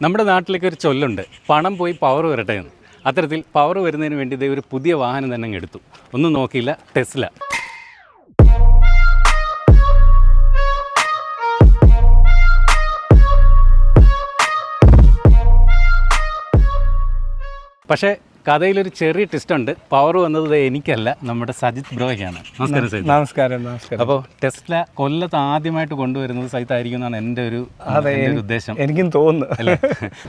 നമ്മുടെ നാട്ടിലേക്ക് ഒരു ചൊല്ലുണ്ട്, പണം പോയി പവർ വരട്ടെ എന്ന്. അത്തരത്തിൽ പവർ വരുന്നതിന് വേണ്ടി ഇതേ ഒരു പുതിയ വാഹനം തന്നെ അങ്ങ് എടുത്തു. ഒന്നും നോക്കിയില്ല, ടെസ്ല. പക്ഷേ കഥയിലൊരു ചെറിയ ട്വിസ്റ്റ് ഉണ്ട്. പവർ വന്നത് എനിക്കല്ല, നമ്മുടെ സജിത് ബ്രോയ്ക്കാണ്. നമസ്കാരം സജിത്. നമസ്കാരം. അപ്പോൾ ടെസ്ല കൊല്ലത്ത് ആദ്യമായിട്ട് കൊണ്ടുവരുന്നത് സജിത്തായിരിക്കും എന്നാണ് എൻ്റെ ഒരു ഉദ്ദേശം. എനിക്കും തോന്നുന്നു അല്ലേ?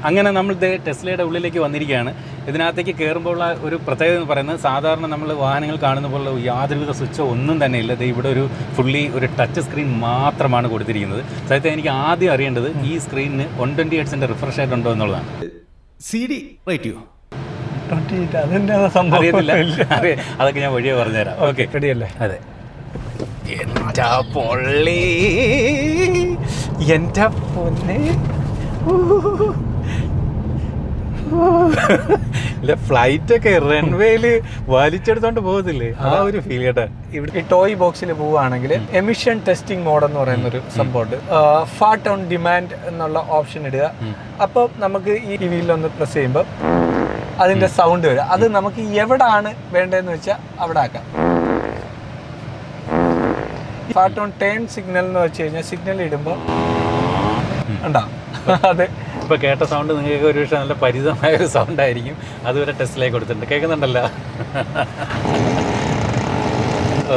അങ്ങനെ നമ്മൾ ടെസ്ലയുടെ ഉള്ളിലേക്ക് വന്നിരിക്കുകയാണ്. ഇതിനകത്തേക്ക് കയറുമ്പോൾ ഒരു പ്രത്യേകത എന്ന് പറയുന്നത്, സാധാരണ നമ്മൾ വാഹനങ്ങൾ കാണുന്ന പോലെ യാതൊരുവിധ സ്വിച്ചോ ഒന്നും തന്നെ ഇല്ല. ഇവിടെ ഒരു ഫുള്ളി ഒരു ടച്ച് സ്ക്രീൻ മാത്രമാണ് കൊടുത്തിരിക്കുന്നത്. സജിത്ത്, എനിക്ക് ആദ്യം അറിയേണ്ടത് ഈ സ്ക്രീനിന് 120 Hz റിഫ്രഷ് റേറ്റ് ഉണ്ടോ എന്നുള്ളതാണ്. CD റേറ്റ് അറിയത്തില്ല. അതൊക്കെ ഞാൻ വഴിയെ പറഞ്ഞുതരാം. ഓക്കെ, റെഡിയല്ലേ? അതെ. എൻ്റെ പൊള്ളി, എൻ്റെ പൊന്നെ, ഇല്ല ഫ്ലൈറ്റൊക്കെ റൺവേയില് വലിച്ചെടുത്തോണ്ട് പോകത്തില്ലേ, ആ ഒരു ഫീൽ കേട്ടാ. ഇവിടെ ഈ ടോയ് ബോക്സിൽ പോവുകയാണെങ്കിൽ എമിഷൻ ടെസ്റ്റിംഗ് മോഡ് എന്ന് പറയുന്ന ഒരു സംഭവമുണ്ട്. ഫാർട്ട് ഓൺ ഡിമാൻഡ് എന്നുള്ള ഓപ്ഷൻ ഇടുക. അപ്പോൾ നമുക്ക് ഈ വീലൊന്ന് പ്രസ് ചെയ്യുമ്പോൾ അതിന്റെ സൗണ്ട് വരും. അത് നമുക്ക് എവിടാണ് വേണ്ടതെന്ന് വെച്ചാൽ അവിടെ ആക്കാം. ഫാർട്ട് ഓൺ ടേൺ സിഗ്നൽ എന്ന് വെച്ച് കഴിഞ്ഞാൽ സിഗ്നൽ ഇടുമ്പോൾ ഉണ്ടാവും. അതെ, ഇപ്പൊ കേട്ട സൗണ്ട് നിങ്ങൾക്ക് ഒരു പക്ഷേ നല്ല പരിചിതമായ ഒരു സൗണ്ട് ആയിരിക്കും. അതുവരെ ടെസ്റ്റിലേക്ക് കൊടുത്തിട്ടുണ്ട്. കേൾക്കുന്നുണ്ടല്ലോ?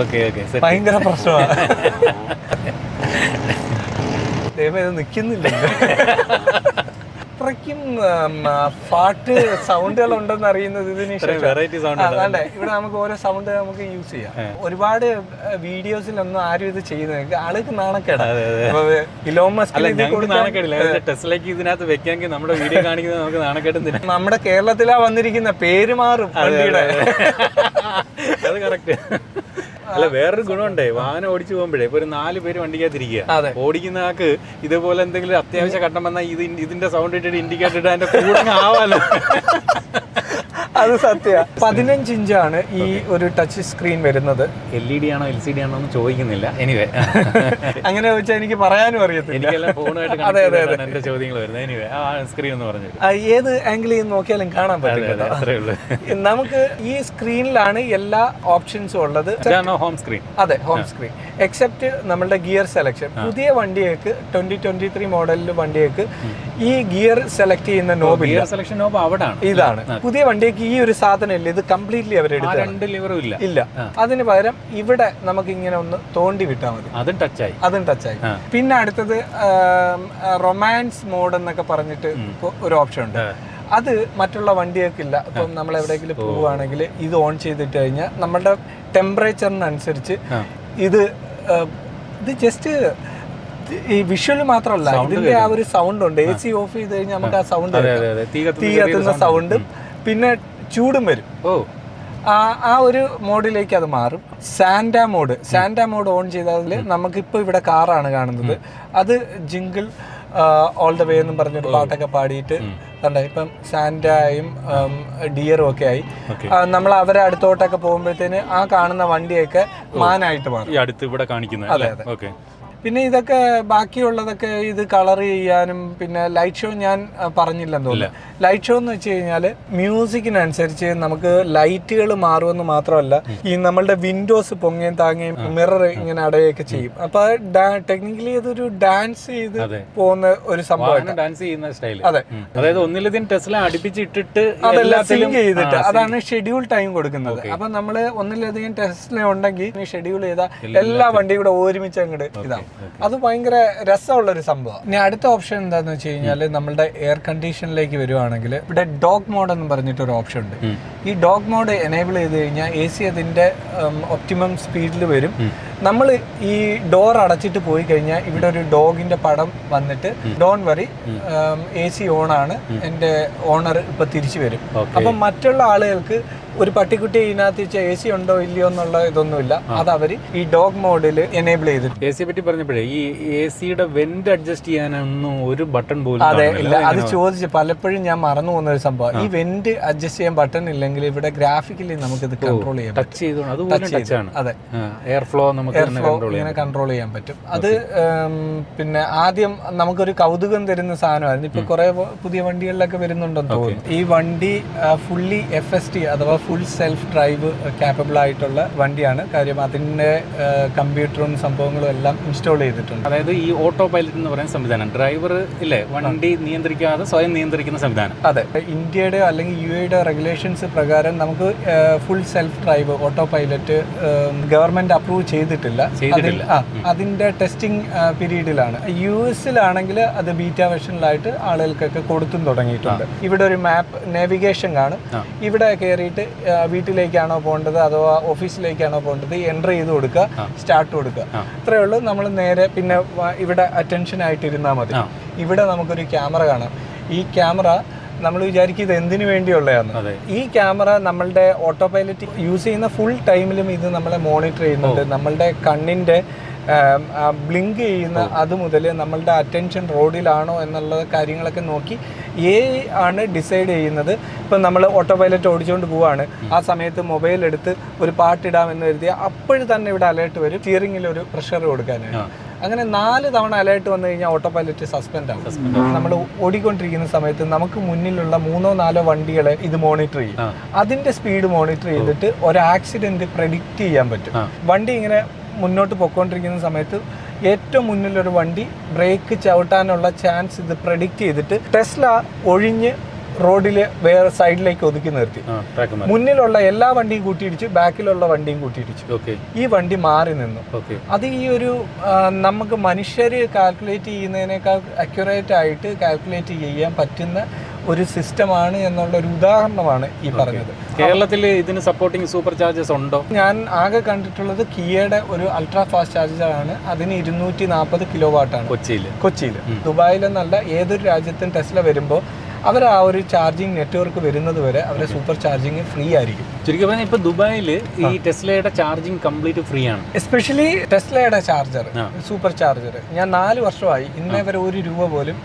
ഓക്കെ ഓക്കെ, ഭയങ്കര പ്രശ്നമാണ്. ദൈവം ഇത് നിൽക്കുന്നില്ല. അത്രയ്ക്കും പാട്ട് സൗണ്ടുകൾ ഉണ്ടെന്ന് അറിയുന്നത് ഇതിന് അതെ. ഇവിടെ നമുക്ക് ഓരോ സൗണ്ട് നമുക്ക് യൂസ് ചെയ്യാം. ഒരുപാട് വീഡിയോസിലൊന്നും ആരും ഇത് ചെയ്യുന്നത് ആൾക്ക് നാണക്കേടാണ്. ഇതിനകത്ത് വെക്കാമെങ്കിൽ നമ്മുടെ വീഡിയോ കാണിക്കുന്നത് നമുക്ക് നാണക്കേടുന്നില്ല. നമ്മുടെ കേരളത്തിലാ വന്നിരിക്കുന്ന പേര് മാറും. അത് കറക്റ്റ്. അല്ല, വേറൊരു ഗുണമുണ്ടേ, വാഹനം ഓടിച്ചു പോകുമ്പോഴേ ഇപ്പൊ ഒരു 4 പേര് വണ്ടിക്കകത്തിരിക്കുക. ഓടിക്കുന്ന ആൾക്ക് ഇതുപോലെ എന്തെങ്കിലും അത്യാവശ്യ ഘട്ടം വന്നാൽ ഇതിന്റെ സൗണ്ട് ഇട്ടിട്ട് ഇൻഡിക്കേറ്റർ ഇട്ട് അതിന്റെ കൂടെ ആവാലോ. അത് സത്യ. 15 ഇഞ്ചാണ് ഈ ഒരു ടച്ച് സ്ക്രീൻ വരുന്നത്. LED ആണോ LCD ആണോ എന്ന് ചോദിക്കുന്നില്ല. എനിവേ, അങ്ങനെ ചോദിച്ചാൽ എനിക്ക് പറയാനും അറിയത്തില്ല. എനിക്കെല്ലാം ഫോണുമായിട്ട് എന്റെ ചോദ്യങ്ങൾ വരുന്നത്. എനിവേ, ആ സ്ക്രീൻ എന്ന് പറഞ്ഞു ഏത് ആംഗിളിൽ നോക്കിയാലും കാണാൻ പറ്റില്ല. അത്രേ ഉള്ളൂ. നമുക്ക് ഈ സ്ക്രീനിലാണ് എല്ലാ ഓപ്ഷൻസും ഉള്ളത്. Home screen. അതെ, ഹോം സ്ക്രീൻ എക്സെപ്റ്റ് നമ്മളുടെ ഗിയർ സെലക്ഷൻ. പുതിയ വണ്ടിയേക്ക് 2023 മോഡലിൽ വണ്ടിയേക്ക് ഈ ഗിയർ സെലക്ട് ചെയ്യുന്ന നോബ് സെലക്ഷൻ നോബ് അവിടാണ്. ഇതാണ് പുതിയ വണ്ടിയേക്ക് ഈ ഒരു സാധനം ഇല്ല. ഇത് കംപ്ലീറ്റ്ലി അവരെടുത്ത് 2 ലിവറും ഇല്ല. അതിന് പകരം ഇവിടെ നമുക്ക് ഇങ്ങനെ ഒന്ന് തോണ്ടി വിട്ടാൽ മതി. അതും ടച്ചായി. പിന്നെ അടുത്തത് റൊമാൻസ് മോഡ് എന്നൊക്കെ പറഞ്ഞിട്ട് ഒരു ഓപ്ഷൻ ഉണ്ട്. അത് മറ്റുള്ള വണ്ടികൾക്കില്ല. ഇപ്പം നമ്മൾ എവിടെയെങ്കിലും പോവുകയാണെങ്കിൽ ഇത് ഓൺ ചെയ്തിട്ട് കഴിഞ്ഞാൽ നമ്മുടെ ടെമ്പറേച്ചറിനനുസരിച്ച് ഇത് ജസ്റ്റ് ഈ വിഷ്വൽ മാത്രമല്ല, ഇതിന്റെ ആ ഒരു സൗണ്ട് ഉണ്ട്. AC ഓഫ് ചെയ്ത് കഴിഞ്ഞാൽ നമുക്ക് ആ സൗണ്ട്, തീ കത്തുന്ന സൗണ്ട്, പിന്നെ ചൂടും വരും. ആ ഒരു മോഡിലേക്ക് അത് മാറും. സാന്റ മോഡ് ഓൺ ചെയ്താൽ നമുക്കിപ്പോൾ ഇവിടെ കാറാണ് കാണുന്നത്. അത് ജിങ്കിൾ ഓൾ ദ വേ എന്നും പറഞ്ഞൊരു പാട്ടൊക്കെ പാടിയിട്ട് കണ്ട. ഇപ്പം സാന്റയും ഡിയറും ഒക്കെ ആയി. നമ്മൾ അവരെ അടുത്തോട്ടൊക്കെ പോകുമ്പോഴത്തേന് ആ കാണുന്ന വണ്ടിയൊക്കെ മാനായിട്ട് മാറും. അതെ അതെ. പിന്നെ ഇതൊക്കെ ബാക്കിയുള്ളതൊക്കെ ഇത് കളർ ചെയ്യാനും, പിന്നെ ലൈറ്റ് ഷോ ഞാൻ പറഞ്ഞില്ലെന്ന് തോന്നുന്നു. ലൈറ്റ് ഷോ എന്ന് വെച്ച് കഴിഞ്ഞാൽ മ്യൂസിക്കിനനുസരിച്ച് നമുക്ക് ലൈറ്റുകൾ മാറുമെന്ന് മാത്രമല്ല, ഈ നമ്മളുടെ വിൻഡോസ് പൊങ്ങയും താങ്ങയും മിറർ ഇങ്ങനെ അടയൊക്കെ ചെയ്യും. അപ്പൊ ടെക്നിക്കലി ഇതൊരു ഡാൻസ് ചെയ്ത് പോകുന്ന ഒരു സംഭവമാണ്. അതെ, അതായത് ഒന്നിലധികം ടെസ്ല അടുപ്പിച്ചിട്ടിട്ട് സിങ്ക് ചെയ്തിട്ട് അതാണ് ഷെഡ്യൂൾ ടൈം കൊടുക്കുന്നത്. അപ്പൊ നമ്മള് ഒന്നിലധികം ടെസ്ല ഉണ്ടെങ്കിൽ ഷെഡ്യൂൾ ചെയ്താൽ എല്ലാ വണ്ടിയും കൂടെ ഒരുമിച്ച് അങ്ങോട്ട് ഇതാണ്. അത് ഭയങ്കര രസമുള്ളൊരു സംഭവം. ഇനി അടുത്ത ഓപ്ഷൻ എന്താന്ന് വെച്ച് കഴിഞ്ഞാല് നമ്മളുടെ എയർ കണ്ടീഷനിലേക്ക് വരുവാണെങ്കിൽ ഇവിടെ ഡോഗ് മോഡ് എന്ന് പറഞ്ഞിട്ടൊരു ഓപ്ഷൻ ഉണ്ട്. ഈ ഡോഗ് മോഡ് എനേബിൾ ചെയ്ത് കഴിഞ്ഞാൽ AC അതിന്റെ ഒപ്റ്റിമം സ്പീഡിൽ വരും. നമ്മൾ ഈ ഡോർ അടച്ചിട്ട് പോയി കഴിഞ്ഞാൽ ഇവിടെ ഒരു ഡോഗിന്റെ പടം വന്നിട്ട് ഡോൺ വറി AC ഓൺ ആണ്, എന്റെ ഓണർ ഇപ്പൊ തിരിച്ചു വരും. അപ്പൊ മറ്റുള്ള ആളുകൾക്ക് ഒരു പട്ടിക്കുട്ടി ഇതിനകത്ത് എ സി ഉണ്ടോ ഇല്ലയോ എന്നുള്ള ഇതൊന്നുമില്ല. അത് അവർ ഈ ഡോഗ് മോഡിൽ എനേബിൾ ചെയ്തിട്ട്. എ സിയെ പറ്റി പറഞ്ഞപ്പോഴേ ഈ എ സിയുടെ വെന്റ് അഡ്ജസ്റ്റ് ചെയ്യാനൊന്നും ഒരു ബട്ടൺ പോലും അതെ ഇല്ല, അത് ചോദിച്ചു പലപ്പോഴും ഞാൻ മറന്നു പോകുന്ന ഒരു സംഭവം. ഈ വെന്റ് അഡ്ജസ്റ്റ് ചെയ്യാൻ ബട്ടൺ ഇല്ലെങ്കിൽ ഇവിടെ ഗ്രാഫിക്കലി നമുക്ക് ഇത് കൺട്രോൾ ചെയ്യാം. ടച്ച് ചെയ്തോണ്ട് അതുപോലെ ടച്ച് ആണ്. അതെ, എയർ ഫ്ലോ നമുക്ക് ഇങ്ങനെ കൺട്രോൾ ചെയ്യാൻ പറ്റും. അത് പിന്നെ ആദ്യം നമുക്കൊരു കൗതുകം തരുന്ന സാധനമായിരുന്നു. ഇപ്പൊ കുറെ പുതിയ വണ്ടികളിലൊക്കെ വരുന്നുണ്ടെന്ന് തോന്നുന്നു. ഈ വണ്ടി ഫുള്ളി FSD അഥവാ ഫുൾ സെൽഫ് ഡ്രൈവ് കാപ്പബിൾ ആയിട്ടുള്ള വണ്ടിയാണ്. കാര്യം അതിന്റെ കമ്പ്യൂട്ടറും സംഭവങ്ങളും എല്ലാം ഇൻസ്റ്റാൾ ചെയ്തിട്ടുണ്ട്. അതായത് ഈ ഓട്ടോ പൈലറ്റ് എന്ന് പറയുന്ന സംവിധാനം ഡ്രൈവർ ഇല്ലേ വണ്ടി നിയന്ത്രിക്കാതെ സ്വയം നിയന്ത്രിക്കുന്ന സംവിധാനം. അതെ, ഇന്ത്യയുടെ അല്ലെങ്കിൽ UAE റെഗുലേഷൻസ് പ്രകാരം നമുക്ക് full self drive auto pilot government approve ചെയ്തിട്ടില്ല. അതിന്റെ ടെസ്റ്റിംഗ് പീരീഡിലാണ്. US-ലാണെങ്കിൽ അത് ബീറ്റ വെർഷനിലായിട്ട് ആളുകൾക്കൊക്കെ കൊടുത്തും തുടങ്ങിയിട്ടുണ്ട്. ഇവിടെ ഒരു മാപ്പ് നാവിഗേഷൻ കാണും. ഇവിടെ കയറിയിട്ട് വീട്ടിലേക്കാണോ പോകേണ്ടത് അഥവാ ഓഫീസിലേക്കാണോ പോകേണ്ടത് എൻ്റർ ചെയ്ത് കൊടുക്കുക, സ്റ്റാർട്ട് കൊടുക്കുക. ഇത്രയേ ഉള്ളൂ. നമ്മൾ നേരെ പിന്നെ ഇവിടെ അറ്റൻഷൻ ആയിട്ട് ഇരുന്നാൽ മതി. ഇവിടെ നമുക്കൊരു ക്യാമറ കാണാം. ഈ ക്യാമറ നമ്മൾ വിചാരിക്കും ഇത് എന്തിനു വേണ്ടിയുള്ളതാണ്. ഈ ക്യാമറ നമ്മളുടെ ഓട്ടോ പൈലറ്റ് യൂസ് ചെയ്യുന്ന ഫുൾ ടൈമിലും ഇത് നമ്മളെ മോണിറ്റർ ചെയ്യുന്നുണ്ട്. നമ്മളുടെ കണ്ണിൻ്റെ ബ്ലിങ്ക് ചെയ്യുന്ന അത് മുതൽ നമ്മളുടെ അറ്റൻഷൻ റോഡിലാണോ എന്നുള്ള കാര്യങ്ങളൊക്കെ നോക്കി ആണ് ഡിസൈഡ് ചെയ്യുന്നത്. ഇപ്പം നമ്മൾ ഓട്ടോ പൈലറ്റ് ഓടിച്ചുകൊണ്ട് പോവാണ്, ആ സമയത്ത് മൊബൈൽ എടുത്ത് ഒരു പാട്ടിടാമെന്ന് കരുതിയാൽ അപ്പോഴും തന്നെ ഇവിടെ അലേർട്ട് വരും, സ്റ്റിയറിംഗിൽ ഒരു പ്രഷർ കൊടുക്കാനായിട്ട്. അങ്ങനെ 4 തവണ അലേർട്ട് വന്നു കഴിഞ്ഞാൽ ഓട്ടോ പൈലറ്റ് സസ്പെൻഡ് ആവും. നമ്മൾ ഓടിക്കൊണ്ടിരിക്കുന്ന സമയത്ത് നമുക്ക് മുന്നിലുള്ള 3-4 വണ്ടികളെ ഇത് മോണിറ്റർ ചെയ്യും. അതിന്റെ സ്പീഡ് മോണിറ്റർ ചെയ്തിട്ട് ഒരു ആക്സിഡന്റ് പ്രെഡിക്റ്റ് ചെയ്യാൻ പറ്റും. വണ്ടി ഇങ്ങനെ മുന്നോട്ട് പൊയ്ക്കൊണ്ടിരിക്കുന്ന സമയത്ത് ഏറ്റവും മുന്നിലൊരു വണ്ടി ബ്രേക്ക് ചവിട്ടാനുള്ള ചാൻസ് ഇത് പ്രെഡിക്റ്റ് ചെയ്തിട്ട് ടെസ്ല ഒഴിഞ്ഞ് റോഡിൽ വേറെ സൈഡിലേക്ക് ഒതുക്കി നിർത്തി. മുന്നിലുള്ള എല്ലാ വണ്ടിയും കൂട്ടിയിടിച്ചു, ബാക്കിലുള്ള വണ്ടിയും കൂട്ടിയിടിച്ചു. ഈ വണ്ടി മാറി നിന്നു. അത് ഈ ഒരു നമുക്ക് മനുഷ്യർ കാൽക്കുലേറ്റ് ചെയ്യുന്നതിനേക്കാൾ അക്യുറേറ്റ് ആയിട്ട് കാൽക്കുലേറ്റ് ചെയ്യാൻ പറ്റുന്ന ഒരു സിസ്റ്റമാണ് എന്നുള്ള ഒരു ഉദാഹരണമാണ് ഈ പറഞ്ഞത്. കേരളത്തിൽ ഇതിന് സപ്പോർട്ടിങ് സൂപ്പർ ചാർജസ് ഉണ്ടോ? ഞാൻ ആകെ കണ്ടിട്ടുള്ളത് കിയയുടെ ഒരു അൾട്രാ ഫാസ്റ്റ് ചാർജറാണ്. അതിന് 240 കിലോവാട്ടാണ് കൊച്ചിയിൽ. ദുബായിലെന്നല്ല ഏതൊരു രാജ്യത്തും ടെസ്ല വരുമ്പോൾ അവർ ആ ഒരു ചാർജിങ് നെറ്റ്വർക്ക് വരുന്നത് വരെ അവരെ സൂപ്പർ ചാർജിങ് ഫ്രീ ആയിരിക്കും. ചുരുക്കി പറഞ്ഞാൽ ഇപ്പൊ ദുബായിൽ ഈ ടെസ്ലയുടെ ചാർജിങ് കംപ്ലീറ്റ് ഫ്രീ ആണ്. എസ്പെഷ്യലി ടെസ്ലയുടെ ചാർജർ, സൂപ്പർ ചാർജർ ഞാൻ 4 വർഷമായി ഇന്നേ വരെ ₹1 പോലും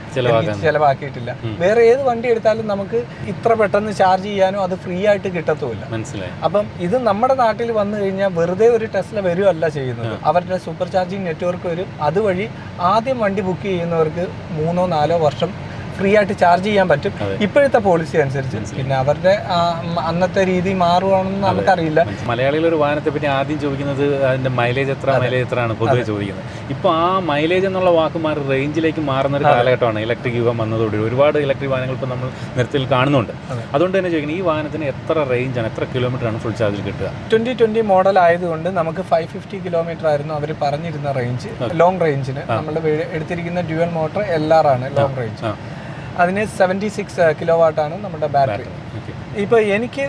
ചെലവാക്കിയിട്ടില്ല. വേറെ ഏത് വണ്ടി എടുത്താലും നമുക്ക് ഇത്ര പെട്ടെന്ന് ചാർജ് ചെയ്യാനോ അത് ഫ്രീ ആയിട്ട് കിട്ടത്തുമില്ല. മനസ്സിലായി. അപ്പം ഇത് നമ്മുടെ നാട്ടിൽ വന്നു കഴിഞ്ഞാൽ വെറുതെ ഒരു ടെസ്ല വരുമല്ല ചെയ്യുന്നത്. അവരുടെ സൂപ്പർ ചാർജിങ് നെറ്റ്വർക്ക് വരും. അതുവഴി ആദ്യം വണ്ടി ബുക്ക് ചെയ്യുന്നവർക്ക് 3-4 വർഷം ഫ്രീ ആയിട്ട് ചാർജ് ചെയ്യാൻ പറ്റും ഇപ്പോഴത്തെ പോളിസി അനുസരിച്ച്. പിന്നെ അവരുടെ അന്നത്തെ രീതി മാറുവാണെന്ന് നമുക്കറിയില്ല. മലയാളികൾ ഒരു വാഹനത്തെ പറ്റി ആദ്യം ചോദിക്കുന്നത് അതിന്റെ മൈലേജ് എത്രയാണ് പൊതുവെ ചോദിക്കുന്നത്. ഇപ്പൊ ആ മൈലേജ് എന്നുള്ള വാക്ക് മാറി റേഞ്ചിലേക്ക് മാറുന്ന ഒരു കാലഘട്ടമാണ് ഇലക്ട്രിക് യുഗം വന്നതോടെ. ഒരുപാട് ഇലക്ട്രിക് വാഹനങ്ങൾ ഇപ്പോൾ നമ്മൾ നിരത്തിൽ കാണുന്നുണ്ട്. അതുകൊണ്ട് തന്നെ ചോദിക്കുന്നത് ഈ വാഹനത്തിന് എത്ര റേഞ്ചാണ്, എത്ര കിലോമീറ്ററാണ് ഫുൾ ചാർജിൽ കിട്ടുക? 2020 മോഡൽ ആയതുകൊണ്ട് നമുക്ക് 550 കിലോമീറ്റർ ആയിരുന്നു അവർ പറഞ്ഞിരുന്ന റേഞ്ച്. ലോങ് റേഞ്ചിന് നമ്മൾ എടുത്തിരിക്കുന്ന ഡ്യുവൽ മോട്ടർ LR ആണ് ലോങ് റേഞ്ച്. അതിന് 76 കിലോവാട്ടാണ് നമ്മുടെ ബാറ്ററി. ഇപ്പോൾ എനിക്ക്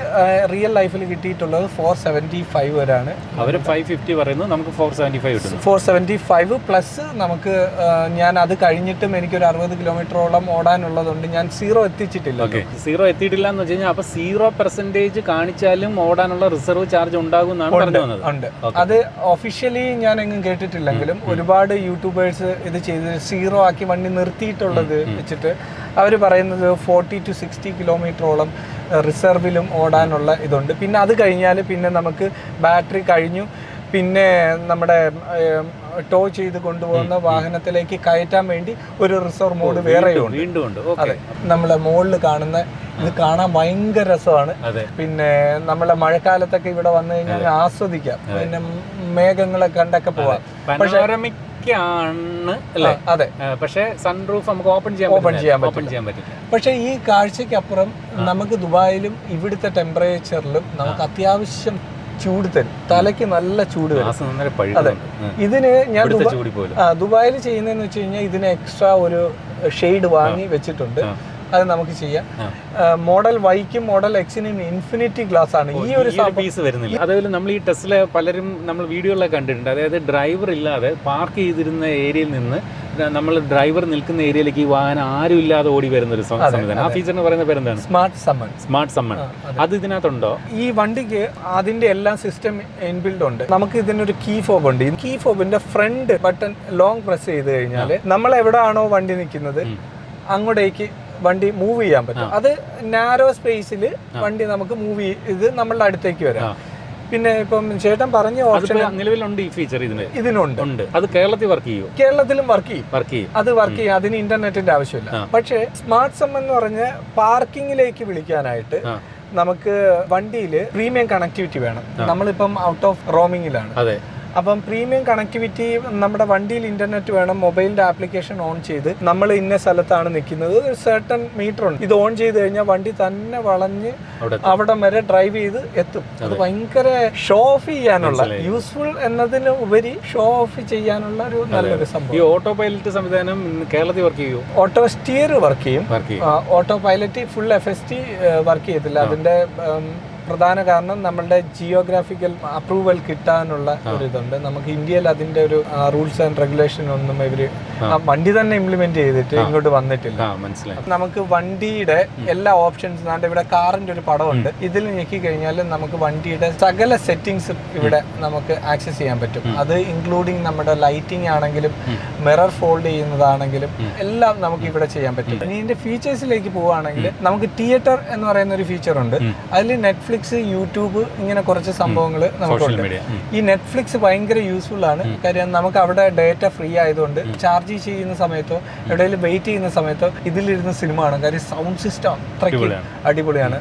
റിയൽ ലൈഫിൽ കിട്ടിയിട്ടുള്ളത് 475 വരെയാണ്. അവർ 550 പറയുന്നു, നമുക്ക് 475 കിട്ടും. 475 പ്ലസ് നമുക്ക് ഞാൻ അത് കഴിഞ്ഞിട്ടും എനിക്കൊരു 60 കിലോമീറ്ററോളം ഓടാനുള്ളതുകൊണ്ട് ഞാൻ 0 എത്തിച്ചിട്ടില്ല. 0 എത്തിയിട്ടില്ല എന്ന് വെച്ച് കഴിഞ്ഞാൽ അപ്പോൾ 0% കാണിച്ചാലും ഓടാനുള്ള റിസർവ് ചാർജ് ഉണ്ടാകും എന്നാണ് പറഞ്ഞു വന്നത്. ഉണ്ട്. അത് ഒഫീഷ്യലി ഞാൻ എങ്ങും കേട്ടിട്ടില്ലെങ്കിലും ഒരുപാട് യൂട്യൂബേഴ്സ് ഇത് ചെയ്ത് 0 ആക്കി വണ്ടി നിർത്തിയിട്ടുള്ളത് വെച്ചിട്ട് അവർ പറയുന്നത് 40 to 60 കിലോമീറ്ററോളം റിസർവിലും ഓടാനുള്ള ഇതുണ്ട്. പിന്നെ അത് കഴിഞ്ഞാൽ പിന്നെ നമുക്ക് ബാറ്ററി കഴിഞ്ഞു പിന്നെ നമ്മുടെ ടോ ചെയ്ത് കൊണ്ടുപോകുന്ന വാഹനത്തിലേക്ക് കയറ്റാൻ വേണ്ടി ഒരു റിസർവ് മോഡ് വേറെയുണ്ട്. അതെ, നമ്മളെ മുകളിൽ കാണുന്ന ഇത് കാണാൻ ഭയങ്കര രസമാണ്. പിന്നെ നമ്മളെ മഴക്കാലത്തൊക്കെ ഇവിടെ വന്നു കഴിഞ്ഞാൽ ആസ്വദിക്കാം. പിന്നെ മേഘങ്ങളെ കണ്ടൊക്കെ പോവാം. പക്ഷേ അതെ, പക്ഷേ സൺറൂഫ് നമുക്ക് ഓപ്പൺ ചെയ്യാൻ പറ്റില്ല. പക്ഷേ ഈ കാഴ്ചയ്ക്കപ്പുറം നമുക്ക് ദുബായിലും ഇവിടുത്തെ ടെമ്പറേച്ചറിലും നമുക്ക് അത്യാവശ്യം ചൂട് തരും. തലയ്ക്ക് നല്ല ചൂട് വരും. അതെ, ഇതിന് ഞാൻ ദുബായിൽ ചെയ്യുന്നതെന്ന് വെച്ച് കഴിഞ്ഞാൽ ഇതിന് എക്സ്ട്രാ ഒരു ഷെയ്ഡ് വാങ്ങി വെച്ചിട്ടുണ്ട്. അത് നമുക്ക് ചെയ്യാം. മോഡൽ വൈക്കും മോഡൽ എക്സിനും ഇൻഫിനിറ്റി ഗ്ലാസ് ആണ്. ഈ ഒരു പീസ് വരുന്നില്ല. അതേപോലെ നമ്മൾ ഈ ടെസ്ല പലരും നമ്മൾ വീഡിയോയിലൊക്കെ കണ്ടിട്ടുണ്ട്. അതായത് ഡ്രൈവർ ഇല്ലാതെ പാർക്ക് ചെയ്തിരുന്ന ഏരിയയിൽ നിന്ന് നമ്മൾ ഡ്രൈവർ നിൽക്കുന്ന ഏരിയയിലേക്ക് ഈ വാഹനം ആരും ഇല്ലാതെ ഓടി വരുന്ന ഒരു സംവിധാനം. ആ ഫീച്ചറിന് പറയുന്ന പേരെന്താണ്? Smart summon. അത് ഇതിനകത്തുണ്ടോ? ഈ വണ്ടിക്ക് അതിന്റെ എല്ലാ സിസ്റ്റം ഇൻബിൽഡ് ഉണ്ട്. നമുക്ക് ഇതിനൊരു കീ ഫോബ് ഉണ്ട്. ഈ കീ ഫോബിന്റെ ഫ്രണ്ട് ബട്ടൺ ലോങ് പ്രസ് ചെയ്ത് കഴിഞ്ഞാൽ നമ്മൾ എവിടെയാണോ വണ്ടി നിൽക്കുന്നത് അങ്ങോട്ടേക്ക് വണ്ടി മൂവ് ചെയ്യാൻ പറ്റും. അത് നാരോ സ്പേസിൽ വണ്ടി നമുക്ക് മൂവ് ചെയ്ത് നമ്മളുടെ അടുത്തേക്ക് വരാം. പിന്നെ ഇപ്പം ചേട്ടൻ പറഞ്ഞ ഓപ്ഷൻ നിലവിലുണ്ട്. ഈ ഫീച്ചർ ഇതിനുണ്ട്. അത് കേരളത്തിൽ വർക്ക് ചെയ്യും? കേരളത്തിലും വർക്ക് ചെയ്യും. അത് വർക്ക് ചെയ്യും. അതിന് ഇന്റർനെറ്റിന്റെ ആവശ്യമില്ല. പക്ഷേ സ്മാർട്ട് സം എന്ന് പറഞ്ഞ പാർക്കിങ്ങിലേക്ക് വിളിക്കാനായിട്ട് നമുക്ക് വണ്ടിയിൽ പ്രീമിയം കണക്ടിവിറ്റി വേണം. നമ്മളിപ്പം ഔട്ട് ഓഫ് റോമിങ്ങിലാണ്. അപ്പം പ്രീമിയം കണക്ടിവിറ്റി നമ്മുടെ വണ്ടിയിൽ ഇന്റർനെറ്റ് വേണം. മൊബൈലിന്റെ ആപ്ലിക്കേഷൻ ഓൺ ചെയ്ത് നമ്മൾ ഇന്ന സ്ഥലത്താണ് നിൽക്കുന്നത്, ഒരു സർട്ടൺ മീറ്റർ ഉണ്ട്. ഇത് ഓൺ ചെയ്ത് കഴിഞ്ഞാൽ വണ്ടി തന്നെ വളഞ്ഞ് അവിടെ വരെ ഡ്രൈവ് ചെയ്ത് എത്തും. അത് ഭയങ്കര ഷോ ഓഫ് ചെയ്യാനുള്ള, യൂസ്ഫുൾ എന്നതിന് ഉപരി ഷോ ഓഫ് ചെയ്യാനുള്ള ഒരു നല്ലൊരു സംഭവം. ഈ ഓട്ടോ പൈലറ്റ് സംവിധാനം കേരളത്തിൽ വർക്ക് ചെയ്യും? ഓട്ടോ സ്റ്റിയർ വർക്ക് ചെയ്യും. Auto pilot full FST work ചെയ്യത്തില്ല. അതിന്റെ പ്രധാന കാരണം നമ്മളുടെ ജിയോഗ്രാഫിക്കൽ അപ്രൂവൽ കിട്ടാനുള്ള ഒരു ഇതുണ്ട്. നമുക്ക് ഇന്ത്യയിൽ അതിന്റെ ഒരു റൂൾസ് ആൻഡ് റെഗുലേഷൻ ഒന്നും ഇവര് വണ്ടി തന്നെ ഇംപ്ലിമെന്റ് ചെയ്തിട്ട് ഇങ്ങോട്ട് വന്നിട്ടില്ല. നമുക്ക് വണ്ടിയുടെ എല്ലാ ഓപ്ഷൻസ്, ഇവിടെ കാറിന്റെ ഒരു പടമുണ്ട്. ഇതിൽ ഞെക്കി കഴിഞ്ഞാൽ നമുക്ക് വണ്ടിയുടെ സകല സെറ്റിംഗ്സ് ഇവിടെ നമുക്ക് ആക്സസ് ചെയ്യാൻ പറ്റും. അത് ഇൻക്ലൂഡിങ് നമ്മുടെ ലൈറ്റിംഗ് ആണെങ്കിലും മിറർ ഫോൾഡ് ചെയ്യുന്നതാണെങ്കിലും എല്ലാം നമുക്ക് ഇവിടെ ചെയ്യാൻ പറ്റും. ഇനി ഇതിന്റെ ഫീച്ചേഴ്സിലേക്ക് പോവുകയാണെങ്കിൽ നമുക്ക് തിയേറ്റർ എന്ന് പറയുന്ന ഒരു ഫീച്ചർ ഉണ്ട്. അതിൽ നെറ്റ്ഫ്ലിക്സ്, യൂട്യൂബ്, ഇങ്ങനെ കുറച്ച് സംഭവങ്ങൾ നമുക്കുണ്ട്. ഈ നെറ്റ്ഫ്ലിക്സ് ഭയങ്കര യൂസ്ഫുൾ ആണ്. കാര്യം നമുക്ക് അവിടെ ഡേറ്റ ഫ്രീ ആയതുകൊണ്ട് ചാർജ് ചെയ്യുന്ന സമയത്തോ എവിടെയെങ്കിലും വെയിറ്റ് ചെയ്യുന്ന സമയത്തോ ഇതിലിരുന്ന് സിനിമ കാണും. കാര്യം സൗണ്ട് സിസ്റ്റം അത്രയ്ക്ക് അടിപൊളിയാണ്.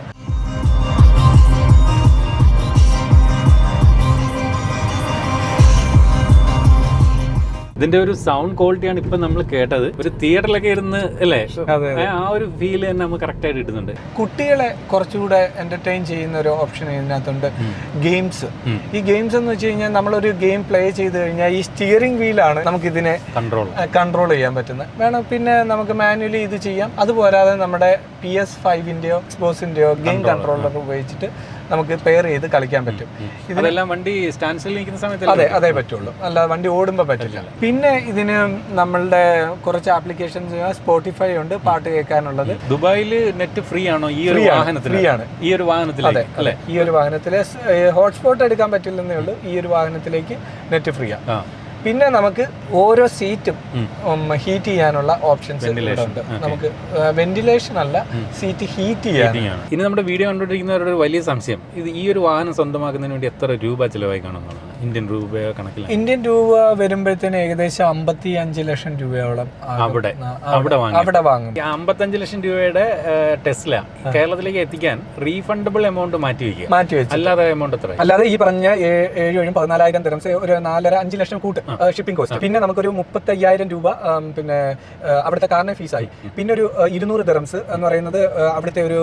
ഇതിന്റെ ഒരു സൗണ്ട് ക്വാളിറ്റിയാണ് ഇപ്പൊ നമ്മൾ കേട്ടത്. ഒരു തിയേറ്ററിലൊക്കെ ഇരുന്ന് അല്ലേ, ആ ഒരു ഫീൽ തന്നെ നമുക്ക് കറക്റ്റ് ആയിട്ട് കിട്ടുന്നുണ്ട്. കുട്ടികളെ കുറച്ചുകൂടെ എന്റർടൈൻ ചെയ്യുന്ന ഒരു ഓപ്ഷൻ ഇതിനകത്തുണ്ട്. ഗെയിംസ്. ഈ ഗെയിംസ് എന്ന് വെച്ച് കഴിഞ്ഞാൽ നമ്മളൊരു ഗെയിം പ്ലേ ചെയ്ത് കഴിഞ്ഞാൽ ഈ സ്റ്റിയറിംഗ് വീലാണ് നമുക്ക് ഇതിനെ കൺട്രോൾ ചെയ്യാൻ പറ്റുന്നത്. വേണം പിന്നെ നമുക്ക് മാനുവലി ഇത് ചെയ്യാം. അതുപോരാതെ നമ്മുടെ PS5-ന്റെയോ Xbox-ന്റെയോ ഗെയിം കൺട്രോളർ ഉപയോഗിച്ചിട്ട് നമുക്ക് പെയർ ചെയ്ത് കളിക്കാൻ പറ്റും. ഇതെല്ലാം വണ്ടി സ്റ്റാൻഡ് നിൽക്കുന്ന സമയത്ത് അതേ പറ്റുള്ളൂ, അല്ലാതെ വണ്ടി ഓടുമ്പോൾ പറ്റില്ല. പിന്നെ ഇതിന് നമ്മളുടെ കുറച്ച് ആപ്ലിക്കേഷൻസ്, സ്പോട്ടിഫൈ ഉണ്ട് പാട്ട് കേൾക്കാനുള്ളത്. ദുബായിൽ നെറ്റ് ഫ്രീ ആണോ ഈ ഒരു വാഹനത്തിൽ? ഫ്രീ ആണ് ഈ ഒരു വാഹനത്തില്. ഹോട്ട്സ്പോട്ട് എടുക്കാൻ പറ്റില്ലെന്നേ ഉള്ളൂ. ഈ ഒരു വാഹനത്തിലേക്ക് നെറ്റ് ഫ്രീ ആണ്. പിന്നെ നമുക്ക് ഓരോ സീറ്റും ഹീറ്റ് ചെയ്യാനുള്ള ഓപ്ഷൻസ് ഉണ്ട്. നമുക്ക് വെന്റിലേഷൻ അല്ല, സീറ്റ് ഹീറ്റ് ചെയ്യാൻ. ഇനി നമ്മുടെ വീഡിയോ കണ്ടുകൊണ്ടിരിക്കുന്നവരുടെ ഒരു വലിയ സംശയം, ഇത് ഈ ഒരു വാഹനം സ്വന്തമാക്കുന്നതിന് വേണ്ടി എത്ര രൂപ ചിലവായി കാണുന്നതാണ്? ഇന്ത്യൻ രൂപ കണക്കിൽ ഇന്ത്യൻ രൂപ വരുമ്പോഴത്തേന് ഏകദേശം 55 ലക്ഷം രൂപയോളം അവിടെ വാങ്ങും. 55 ലക്ഷം രൂപയുടെ ടെസ്ല കേരളത്തിലേക്ക് എത്തിക്കാൻ റീഫണ്ടബിൾ എമൗണ്ട് മാറ്റി വെക്കുക, അല്ലാതെ എമൗണ്ട് എത്ര? അല്ലാതെ ഈ പറഞ്ഞ 7,14,000 ദിർഹംസ്, ഒരു 4-5 ലക്ഷം കൂട്ട് ഷിപ്പിംഗ് കോസ്റ്റ്. പിന്നെ നമുക്കൊരു 35,000 രൂപ പിന്നെ അവിടുത്തെ കാറിന് ഫീസായി. പിന്നെ ഒരു 200 ദിർഹംസ് എന്ന് പറയുന്നത് അവിടുത്തെ ഒരു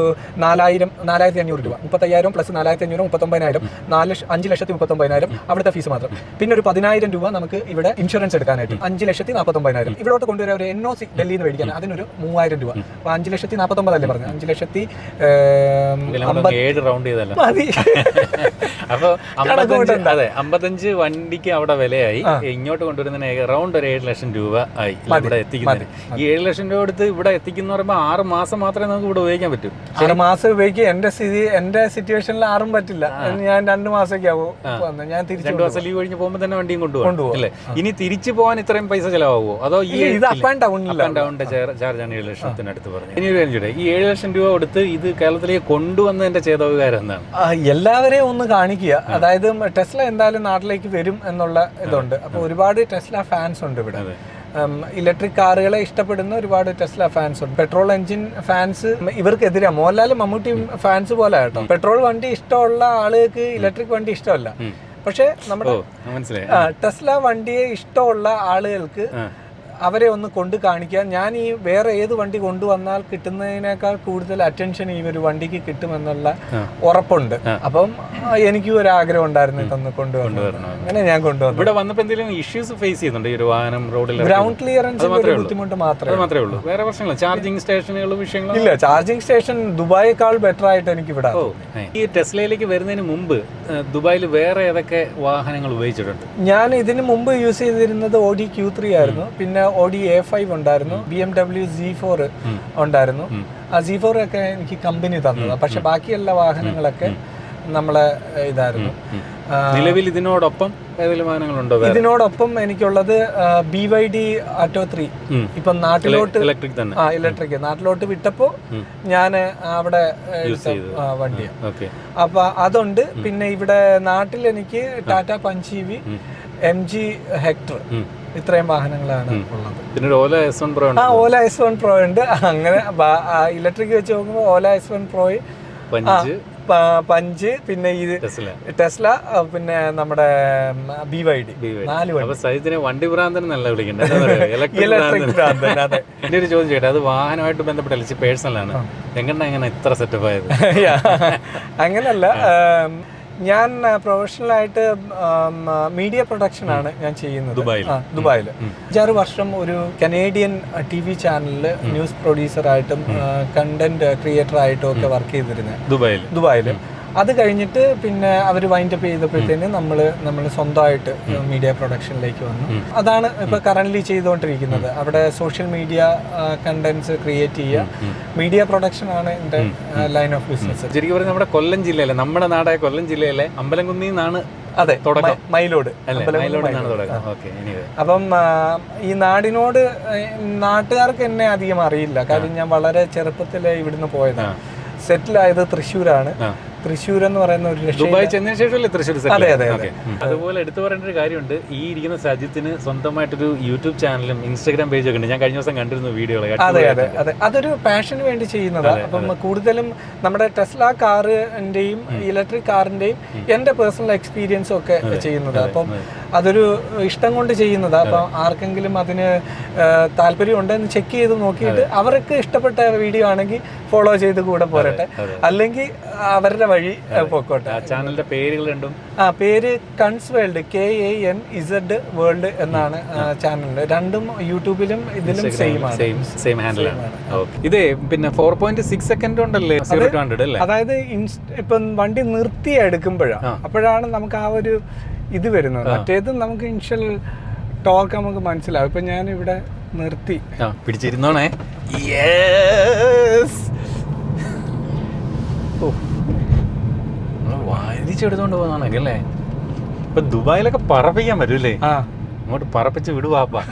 4,500 രൂപ. 35,000 പ്ലസ് 4,500 39,000, 5,39,000 അവിടുത്തെ ഫീസ് മാത്രം. പിന്നെ ഒരു 10,000 രൂപ നമുക്ക് ഇവിടെ ഇൻഷുറൻസ് എടുക്കാനായിട്ട് 5,49,000. ഇവിടോട്ട് കൊണ്ടുവരാൻ ഒരു NOC ഡൽഹിയിൽ നിന്ന് മേടിക്കാൻ അതിനൊരു 3,000 രൂപ. 5,49,000 അല്ലേ പറഞ്ഞു, 5,50,000 മതി. അപ്പൊ 55 വണ്ടിക്ക് അവിടെ വിലയായി, ഇങ്ങോട്ട് കൊണ്ടുവരുന്നതിന് അറൗണ്ട് ഒരു 7 ലക്ഷം രൂപ ആയി ഇവിടെ എത്തിക്കുന്നത്. ഈ 7 ലക്ഷം രൂപ എടുത്ത് ഇവിടെ എത്തിക്കുന്ന പറയുമ്പോൾ 6 മാസം മാത്രമേ നമുക്ക് ഇവിടെ ഉപയോഗിക്കാൻ പറ്റൂ. 6 മാസം ഉപയോഗിക്കുക. എന്റെ സിറ്റുവേഷനിൽ 6 പറ്റില്ല. ഞാൻ 2 മാസമൊക്കെ ആവും. ഞാൻ 2 മാസം ലീവ് കഴിഞ്ഞ് പോകുമ്പോൾ തന്നെ വണ്ടിയും കൊണ്ടുപോകും അല്ലേ? ഇനി തിരിച്ചു പോകാൻ ഇത്രയും പൈസ ചിലവാകുമോ? അതോ ഈ ഡൗണിന്റെ ചാർജാണ് 7 ലക്ഷത്തിനടുത്ത് പറഞ്ഞത്? ഇനി ഒരു കാര്യം ചോദിക്കട്ടെ, ഈ 7 ലക്ഷം രൂപ കൊടുത്ത് ഇത് കേരളത്തിലേക്ക് കൊണ്ടുവന്നതിന്റെ ചേതവുകാരം എന്താണ്? എല്ലാവരെയും ഒന്ന് കാണിക്കുക. അതായത് ടെസ്ല എന്തായാലും നാട്ടിലേക്ക് വരും എന്നുള്ള ഇതുണ്ട്. അപ്പൊ ഒരുപാട് ടെസ്ല ഫാൻസ് ഉണ്ട് ഇവിടെ. ഇലക്ട്രിക് കാറുകളെ ഇഷ്ടപ്പെടുന്ന ഒരുപാട് ടെസ്ല ഫാൻസ് ഉണ്ട്. പെട്രോൾ എഞ്ചിൻ ഫാൻസ് ഇവർക്കെതിരെ മോഹൻലാലും മമ്മൂട്ടിയും ഫാൻസ് പോലെ കേട്ടോ. പെട്രോൾ വണ്ടി ഇഷ്ടമുള്ള ആളുകൾക്ക് ഇലക്ട്രിക് വണ്ടി ഇഷ്ടമല്ല. പക്ഷെ നമ്മുടെ ടെസ്ല വണ്ടിയെ ഇഷ്ടമുള്ള ആളുകൾക്ക് അവരെ ഒന്ന് കൊണ്ട് കാണിക്കാൻ, ഞാൻ ഈ വേറെ ഏത് വണ്ടി കൊണ്ടുവന്നാൽ കിട്ടുന്നതിനേക്കാൾ കൂടുതൽ അറ്റൻഷൻ ഈ ഒരു വണ്ടിക്ക് കിട്ടുമെന്നുള്ള ഉറപ്പുണ്ട്. അപ്പം എനിക്കും ഒരു ആഗ്രഹം ഉണ്ടായിരുന്നു ഇതൊന്ന് കൊണ്ടുവരണം. അങ്ങനെ ഞാൻ കൊണ്ടുവന്നു. ഇവിടെ വന്നപ്പോൾ എന്തെങ്കിലും ഇഷ്യൂസ് ഫേസ് ചെയ്യുന്നുണ്ട് ഈ ഒരു വാഹനം റോഡിൽ? ഗ്രൗണ്ട് ക്ലിയറൻസ് ബുദ്ധിമുട്ട് മാത്രമേ ഉള്ളൂ, വേറെ പ്രശ്നങ്ങൾ? ചാർജിങ് സ്റ്റേഷനുകൾ വിഷയങ്ങൾ ഇല്ല. ചാർജിങ് സ്റ്റേഷൻ ദുബായേക്കാൾ ബെറ്റർ ആയിട്ട് എനിക്ക് ഇവിടെ. ഈ ടെസ്ലയിലേക്ക് വരുന്നതിന് മുമ്പ് ദുബായിൽ വേറെ ഏതൊക്കെ വാഹനങ്ങൾ ഉപയോഗിച്ചിട്ടുണ്ട്? ഞാൻ ഇതിന് മുമ്പ് യൂസ് ചെയ്തിരുന്നത് Audi Q3 ആയിരുന്നു. പിന്നെ ഓഡി A5 ഉണ്ടായിരുന്നു, BMW Z4 ഉണ്ടായിരുന്നു. ആ Z4 ഒക്കെ എനിക്ക് കമ്പനി തന്നതാണ്. പക്ഷെ ബാക്കി എല്ലാ വാഹനങ്ങളൊക്കെ നമ്മളെ ഇതായിരുന്നു. നിലവിൽ ഇതിനോടൊപ്പം ഏതെങ്കിലും വാഹനങ്ങളുണ്ടോ? ഇതിനോടൊപ്പം എനിക്കുള്ളത് BYD Atto 3. ഇപ്പം നാട്ടിലോട്ട് ഇലക്ട്രിക് തന്നെ. ഇലക്ട്രിക് നാട്ടിലോട്ട് വിട്ടപ്പോ ഞാൻ അവിടെ വണ്ടിയാണ്. അപ്പൊ അതുണ്ട്. പിന്നെ ഇവിടെ നാട്ടിൽ എനിക്ക് ടാറ്റ പഞ്ചീവി, MG ഹെക്ടർ, ഇത്രയും വാഹനങ്ങളാണ് ഉള്ളത്. പിന്നെ ഓല S1 Pro ഉണ്ട്. ഓല S1 Pro ഉണ്ട്. അങ്ങനെ ഇലക്ട്രിക് വെച്ച് നോക്കുമ്പോൾ ഓല S1 Pro, പഞ്ച്, പിന്നെ ഇത് ടെസ്ല, പിന്നെ നമ്മുടെ BYD, 4 വണ്ടി. വണ്ടി ഭ്രാന്തൻ നല്ല വിളിക്കണ്ടേ? ഇലക്ട്രിക് ഭ്രാന്തൻ. അതെ. എന്റെ ഒരു ചോദ്യം ചോട്ടെ, അത് വാഹനമായിട്ട് ബന്ധപ്പെട്ട പേഴ്സണലാണ്, എങ്ങനെ ഇത്ര സെറ്റപ്പ് ആയത്? അങ്ങനല്ല, ഞാൻ പ്രൊഫഷണലായിട്ട് മീഡിയ പ്രൊഡക്ഷൻ ആണ് ഞാൻ ചെയ്യുന്നത് ദുബായിൽ. 5-6 വർഷം ഒരു കനേഡിയൻ TV ചാനലിൽ ന്യൂസ് പ്രൊഡ്യൂസറായിട്ടും കണ്ടന്റ് ക്രിയേറ്റർ ആയിട്ടും ഒക്കെ വർക്ക് ചെയ്തിരുന്നത് ദുബായിൽ. അത് കഴിഞ്ഞിട്ട് പിന്നെ അവർ വൈൻഡപ്പ് ചെയ്തപ്പോഴത്തേന് നമ്മൾ സ്വന്തമായിട്ട് മീഡിയ പ്രൊഡക്ഷനിലേക്ക് വന്നു. അതാണ് ഇപ്പൊ കറന്റ്ലി ചെയ്തുകൊണ്ടിരിക്കുന്നത്. അവിടെ സോഷ്യൽ മീഡിയ കണ്ടന്റ്സ് ക്രിയേറ്റ് ചെയ്യുക, മീഡിയ പ്രൊഡക്ഷൻ ആണ് എൻ്റെ ലൈൻ ഓഫ് ബിസിനസ്. ശരിക്കും പറഞ്ഞാൽ നമ്മുടെ കൊല്ലം ജില്ലയിലെ, നമ്മുടെ നാടായ കൊല്ലം ജില്ലയിലെ അമ്പലംകുന്നിൽ നിന്നാണ്. അതെ, മയിലോട്. അപ്പം ഈ നാട്ടുകാർക്ക് എന്നെ അധികം അറിയില്ല, കാര്യം ഞാൻ വളരെ ചെറുപ്പത്തിലെ ഇവിടുന്ന് പോയതാണ്. സെറ്റിലായത് തൃശ്ശൂരാണ്. തൃശ്ശൂർ എന്ന് പറയുന്ന ഒരു ദുബായ് ചെന്നതിന് ശേഷമല്ലേ തൃശ്ശൂർ? അതെ. അതുപോലെ എടുത്തു പറയേണ്ട ഒരു കാര്യമുണ്ട്, ഈ ഇരിക്കുന്ന സജിത്തിന് സ്വന്തമായിട്ടൊരു യൂട്യൂബ് ചാനലും ഇൻസ്റ്റാഗ്രാം പേജും ഒക്കെ ഉണ്ട്. ഞാൻ കഴിഞ്ഞ ദിവസം കണ്ടിരുന്നു വീഡിയോകൾ. അതെ. അതൊരു പാഷന് വേണ്ടി ചെയ്യുന്നതാണ്. അപ്പം കൂടുതലും നമ്മുടെ ടെസ്ല കാറിന്റെയും ഇലക്ട്രിക് കാറിന്റെയും എന്റെ പേഴ്സണൽ എക്സ്പീരിയൻസും ഒക്കെ ചെയ്യുന്നത്. അപ്പം അതൊരു ഇഷ്ടം കൊണ്ട് ചെയ്യുന്നതാണ്. അപ്പം ആർക്കെങ്കിലും അതിന് താല്പര്യം ഉണ്ടെന്ന് ചെക്ക് ചെയ്ത് നോക്കിയിട്ട് അവർക്ക് ഇഷ്ടപ്പെട്ട വീഡിയോ ആണെങ്കിൽ ഫോളോ ചെയ്ത് കൂടെ പോരട്ടെ, അല്ലെങ്കിൽ അവരുടെ വഴി പോക്കോട്ടെ. ചാനലിന്റെ പേരുകൾ രണ്ടും പേര് കൺസ് വേൾഡ്, KANZ വേൾഡ് എന്നാണ് ചാനലിന്റെ. രണ്ടും യൂട്യൂബിലും ഇതിലും സെയിം ഹാൻഡിലാണ്. ഇതേ പിന്നെ 4.6 സെക്കൻഡ് ഉണ്ടല്ലേ 0 to 100 അല്ലേ? അതായത് ഇപ്പം വണ്ടി നിർത്തി എടുക്കുമ്പോഴാണ്, അപ്പോഴാണ് നമുക്ക് ആ ഒരു ഇത് വരുന്നത്. മറ്റേത് നമുക്ക് ഇനിഷ്യൽ ടോക്ക് നമുക്ക് മനസ്സിലാവും. ഇപ്പൊ ഞാൻ ഇവിടെ നിർത്തി പിടിച്ചിരുന്നോണേ. വാരിച്ചെടുത്തോണ്ട് പോകുന്നതാണൊക്കെ അല്ലേ? ഇപ്പൊ ദുബായിലൊക്കെ പറപ്പിക്കാൻ പറ്റൂല്ലേ? അങ്ങോട്ട് പറപ്പിച്ച് വിടുവാപ്പാ.